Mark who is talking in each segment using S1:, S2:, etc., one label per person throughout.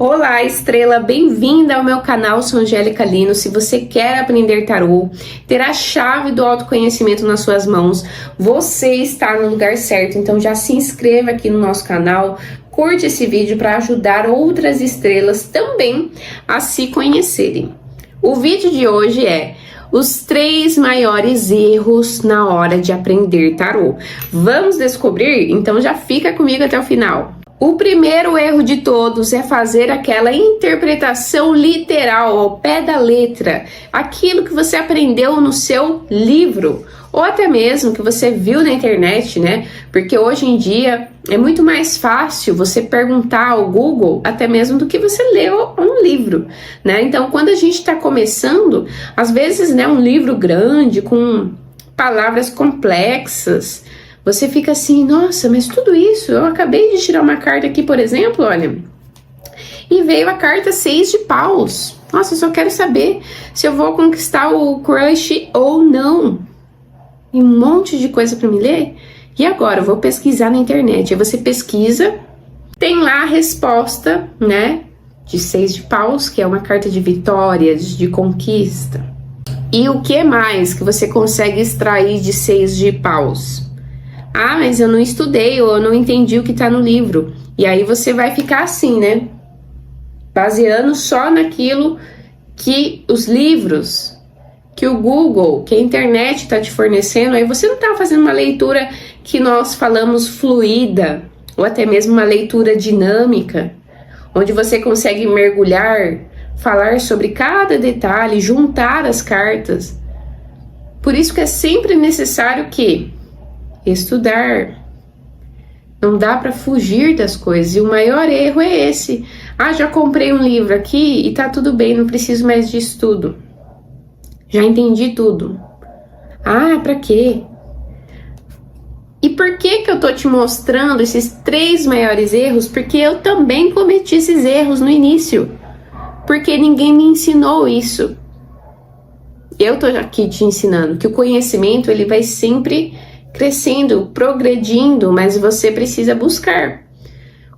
S1: Olá, estrela, bem-vinda ao meu canal, sou Angélica Lino. Se você quer aprender tarô, ter a chave do autoconhecimento nas suas mãos, você está no lugar certo. Então já se inscreva aqui no nosso canal, curte esse vídeo para ajudar outras estrelas também a se conhecerem. O vídeo de hoje é os 3 maiores erros na hora de aprender tarô. Vamos descobrir? Então já fica comigo até o final. O primeiro erro de todos é fazer aquela interpretação literal, ao pé da letra, aquilo que você aprendeu no seu livro, ou até mesmo que você viu na internet, né? Porque hoje em dia é muito mais fácil você perguntar ao Google, até mesmo do que você leu um livro, né? Então, quando a gente está começando, às vezes, né, um livro grande, com palavras complexas, você fica assim, nossa, mas tudo isso, eu acabei de tirar uma carta aqui, por exemplo, olha, e veio a carta 6 de paus. Nossa, eu só quero saber se eu vou conquistar o crush ou não. E um monte de coisa para me ler. E agora, eu vou pesquisar na internet. Aí você pesquisa, tem lá a resposta, né, de 6 de paus, que é uma carta de vitórias, de conquista. E o que mais que você consegue extrair de 6 de paus? Ah, mas eu não estudei ou eu não entendi o que tá no livro. E aí você vai ficar assim, né? Baseando só naquilo que os livros, que o Google, que a internet tá te fornecendo. Aí você não tá fazendo uma leitura que nós falamos fluida, ou até mesmo uma leitura dinâmica, onde você consegue mergulhar, falar sobre cada detalhe, juntar as cartas. Por isso que é sempre necessário que estudar. Não dá para fugir das coisas. E o maior erro é esse. Ah, já comprei um livro aqui e tá tudo bem, não preciso mais de estudo. Já entendi tudo. Ah, para quê? E por que eu tô te mostrando esses 3 maiores erros? Porque eu também cometi esses erros no início. Porque ninguém me ensinou isso. Eu tô aqui te ensinando que o conhecimento, ele vai sempre crescendo, progredindo, mas você precisa buscar.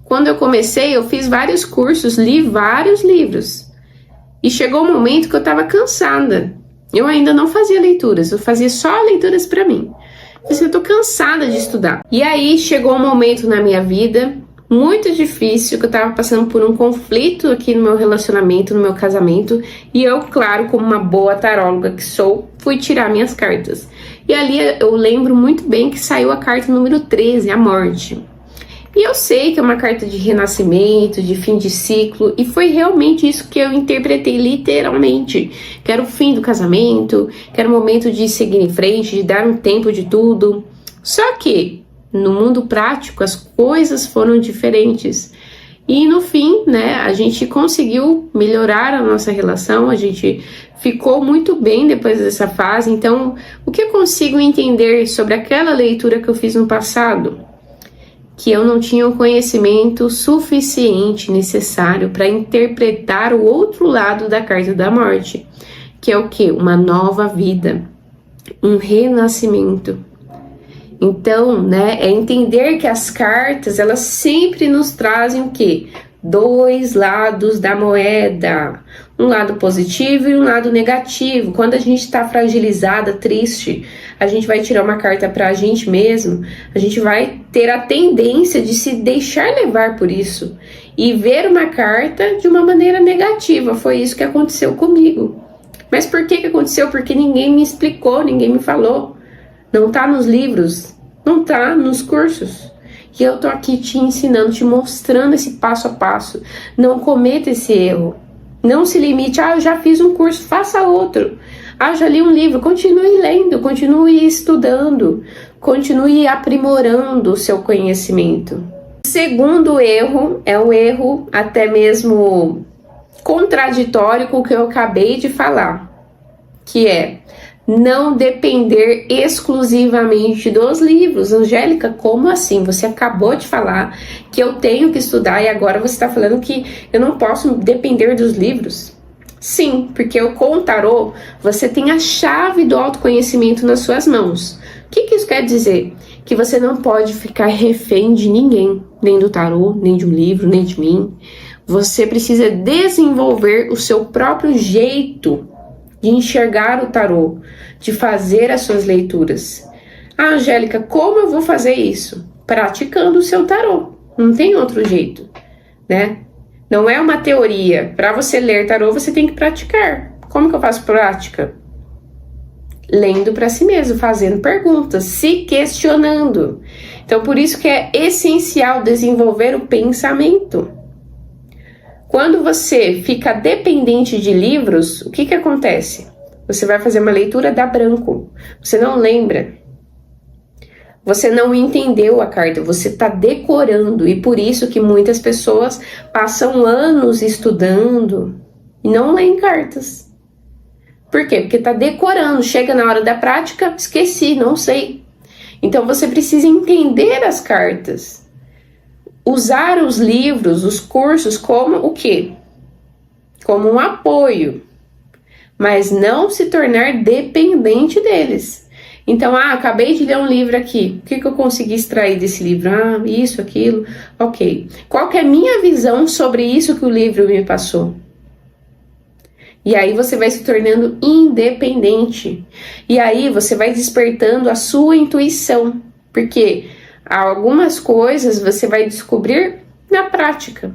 S1: Quando eu comecei, eu fiz vários cursos, li vários livros. E chegou um momento que eu estava cansada. Eu ainda não fazia leituras, eu fazia só leituras para mim. Eu tô cansada de estudar. E aí chegou um momento na minha vida muito difícil, que eu tava passando por um conflito aqui no meu relacionamento, no meu casamento, e eu, claro, como uma boa taróloga que sou, fui tirar minhas cartas. E ali eu lembro muito bem que saiu a carta número 13, a morte. E eu sei que é uma carta de renascimento, de fim de ciclo, e foi realmente isso que eu interpretei literalmente. Que era o fim do casamento, que era o momento de seguir em frente, de dar um tempo de tudo. Só que no mundo prático, as coisas foram diferentes. E no fim, né, a gente conseguiu melhorar a nossa relação, a gente ficou muito bem depois dessa fase. Então, o que eu consigo entender sobre aquela leitura que eu fiz no passado? Que eu não tinha o conhecimento suficiente necessário para interpretar o outro lado da carta da morte. Que é o quê? Uma nova vida, um renascimento. Então, né, é entender que as cartas, elas sempre nos trazem o quê? 2 lados da moeda. Um lado positivo e um lado negativo. Quando a gente está fragilizada, triste, a gente vai tirar uma carta para a gente mesmo, a gente vai ter a tendência de se deixar levar por isso. E ver uma carta de uma maneira negativa. Foi isso que aconteceu comigo. Mas por que aconteceu? Porque ninguém me explicou, ninguém me falou. Não tá nos livros, não tá nos cursos. E eu tô aqui te ensinando, te mostrando esse passo a passo. Não cometa esse erro. Não se limite, eu já fiz um curso, faça outro. Eu já li um livro, continue lendo, continue estudando, continue aprimorando o seu conhecimento. O segundo erro é um erro até mesmo contraditório com o que eu acabei de falar, que é não depender exclusivamente dos livros. Angélica, como assim? Você acabou de falar que eu tenho que estudar e agora você está falando que eu não posso depender dos livros? Sim, porque com o tarô você tem a chave do autoconhecimento nas suas mãos. O que isso quer dizer? Que você não pode ficar refém de ninguém, nem do tarô, nem de um livro, nem de mim. Você precisa desenvolver o seu próprio jeito de enxergar o tarô, de fazer as suas leituras. Ah, Angélica, como eu vou fazer isso? Praticando o seu tarô. Não tem outro jeito, né? Não é uma teoria. Para você ler tarô, você tem que praticar. Como que eu faço prática? Lendo para si mesmo, fazendo perguntas, se questionando. Então, por isso que é essencial desenvolver o pensamento. Quando você fica dependente de livros, o que que acontece? Você vai fazer uma leitura, dá branco. Você não lembra. Você não entendeu a carta, você está decorando. E por isso que muitas pessoas passam anos estudando e não leem cartas. Por quê? Porque está decorando. Chega na hora da prática, esqueci, não sei. Então você precisa entender as cartas. Usar os livros, os cursos como o quê? Como um apoio. Mas não se tornar dependente deles. Então, acabei de ler um livro aqui. O que eu consegui extrair desse livro? Isso, aquilo. Ok. Qual que é a minha visão sobre isso que o livro me passou? E aí você vai se tornando independente. E aí você vai despertando a sua intuição. Porque algumas coisas você vai descobrir na prática.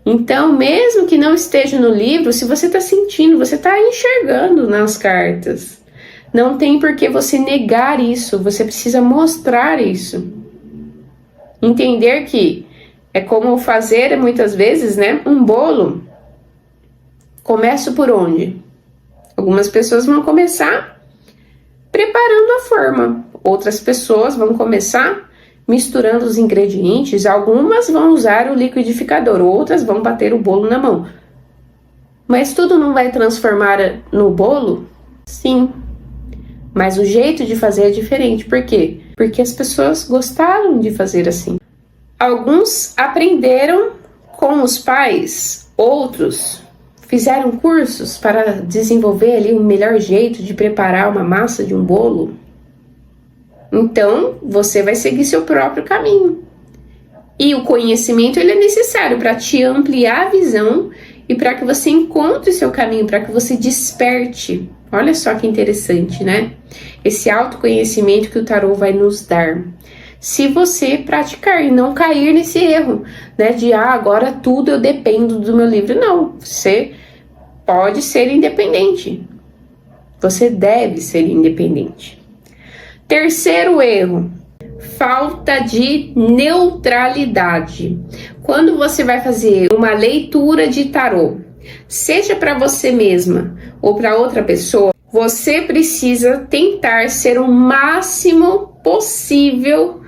S1: Então, mesmo que não esteja no livro, se você está sentindo, você está enxergando nas cartas. Não tem por que você negar isso, você precisa mostrar isso. Entender que é como fazer, muitas vezes, né, um bolo. Começo por onde? Algumas pessoas vão começar preparando a forma. Outras pessoas vão começar misturando os ingredientes. Algumas vão usar o liquidificador, outras vão bater o bolo na mão. Mas tudo não vai transformar no bolo? Sim. Mas o jeito de fazer é diferente. Por quê? Porque as pessoas gostaram de fazer assim. Alguns aprenderam com os pais, outros fizeram cursos para desenvolver ali o melhor jeito de preparar uma massa de um bolo. Então, você vai seguir seu próprio caminho. E o conhecimento ele é necessário para te ampliar a visão e para que você encontre seu caminho, para que você desperte. Olha só que interessante, né? Esse autoconhecimento que o tarô vai nos dar. Se você praticar e não cair nesse erro, né? De, agora tudo eu dependo do meu livro. Não, você pode ser independente. Você deve ser independente. Terceiro erro, falta de neutralidade. Quando você vai fazer uma leitura de tarô, seja para você mesma ou para outra pessoa, você precisa tentar ser o máximo possível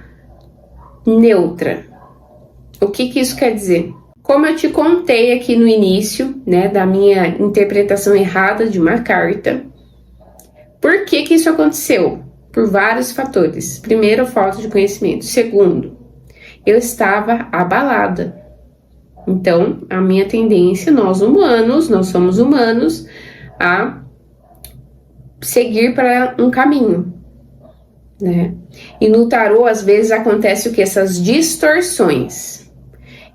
S1: neutra. O que isso quer dizer? Como eu te contei aqui no início, né, da minha interpretação errada de uma carta, por que isso aconteceu? Por vários fatores. Primeiro, falta de conhecimento. Segundo, eu estava abalada. Então, a minha tendência, nós somos humanos, a seguir para um caminho, né? E no tarô, às vezes, acontece o que? Essas distorções.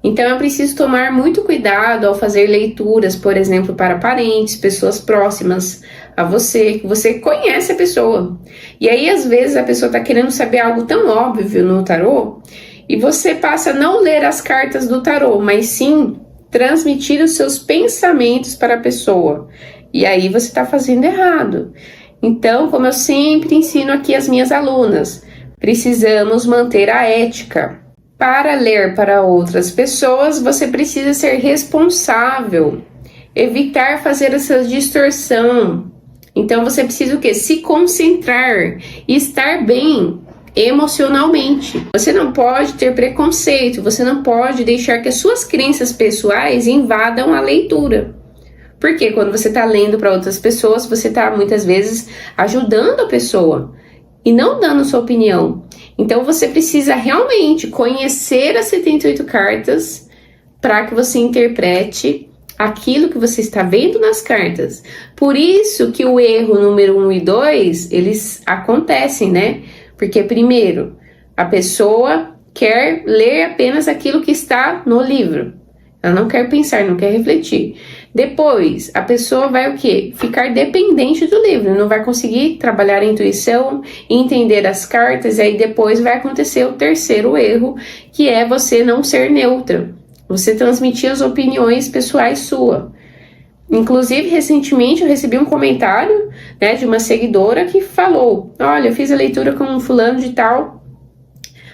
S1: Então, eu preciso tomar muito cuidado ao fazer leituras, por exemplo, para parentes, pessoas próximas a você, que você conhece a pessoa. E aí, às vezes, a pessoa está querendo saber algo tão óbvio no tarô, e você passa a não ler as cartas do tarô, mas sim transmitir os seus pensamentos para a pessoa. E aí, você está fazendo errado. Então, como eu sempre ensino aqui às minhas alunas, precisamos manter a ética. Para ler para outras pessoas, você precisa ser responsável, evitar fazer essa distorção. Então, você precisa o quê? Se concentrar e estar bem emocionalmente. Você não pode ter preconceito, você não pode deixar que as suas crenças pessoais invadam a leitura. Porque quando você está lendo para outras pessoas, você está muitas vezes ajudando a pessoa e não dando sua opinião. Então você precisa realmente conhecer as 78 cartas para que você interprete aquilo que você está vendo nas cartas. Por isso que o erro número 1 e 2, eles acontecem, né? Porque primeiro, a pessoa quer ler apenas aquilo que está no livro. Ela não quer pensar, não quer refletir. Depois, a pessoa vai o quê? Ficar dependente do livro, não vai conseguir trabalhar a intuição, entender as cartas, e aí depois vai acontecer o terceiro erro, que é você não ser neutra. Você transmitir as opiniões pessoais suas. Inclusive, recentemente eu recebi um comentário, né, de uma seguidora que falou: olha, eu fiz a leitura com um fulano de tal,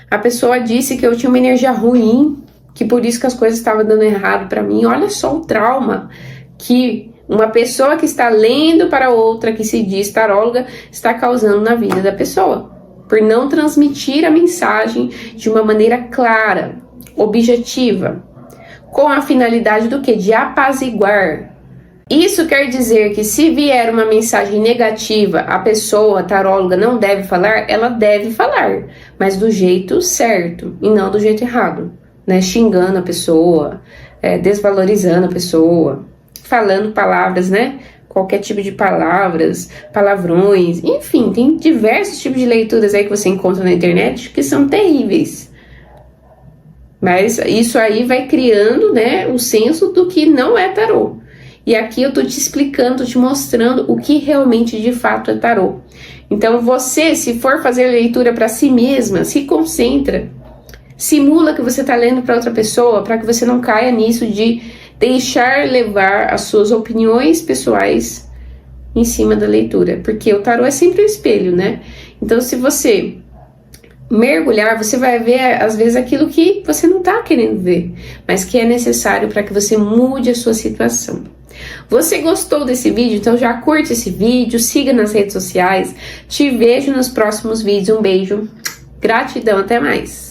S1: a pessoa disse que eu tinha uma energia ruim, que por isso que as coisas estavam dando errado para mim. Olha só o trauma que uma pessoa que está lendo para outra, que se diz taróloga, está causando na vida da pessoa, por não transmitir a mensagem de uma maneira clara, objetiva, com a finalidade do quê? De apaziguar. Isso quer dizer que se vier uma mensagem negativa, a pessoa, a taróloga, não deve falar? Ela deve falar, mas do jeito certo e não do jeito errado, né? Xingando a pessoa, desvalorizando a pessoa, falando palavras, né? Qualquer tipo de palavras, palavrões, enfim, tem diversos tipos de leituras aí que você encontra na internet que são terríveis. Mas isso aí vai criando, né, o senso do que não é tarô. E aqui eu tô te explicando, tô te mostrando o que realmente de fato é tarô. Então você, se for fazer leitura para si mesma, se concentra. Simula que você tá lendo para outra pessoa, para que você não caia nisso de deixar levar as suas opiniões pessoais em cima da leitura. Porque o tarô é sempre um espelho, né? Então se você mergulhar, você vai ver às vezes aquilo que você não tá querendo ver, mas que é necessário para que você mude a sua situação. Você gostou desse vídeo? Então já curte esse vídeo, siga nas redes sociais. Te vejo nos próximos vídeos. Um beijo, gratidão, até mais.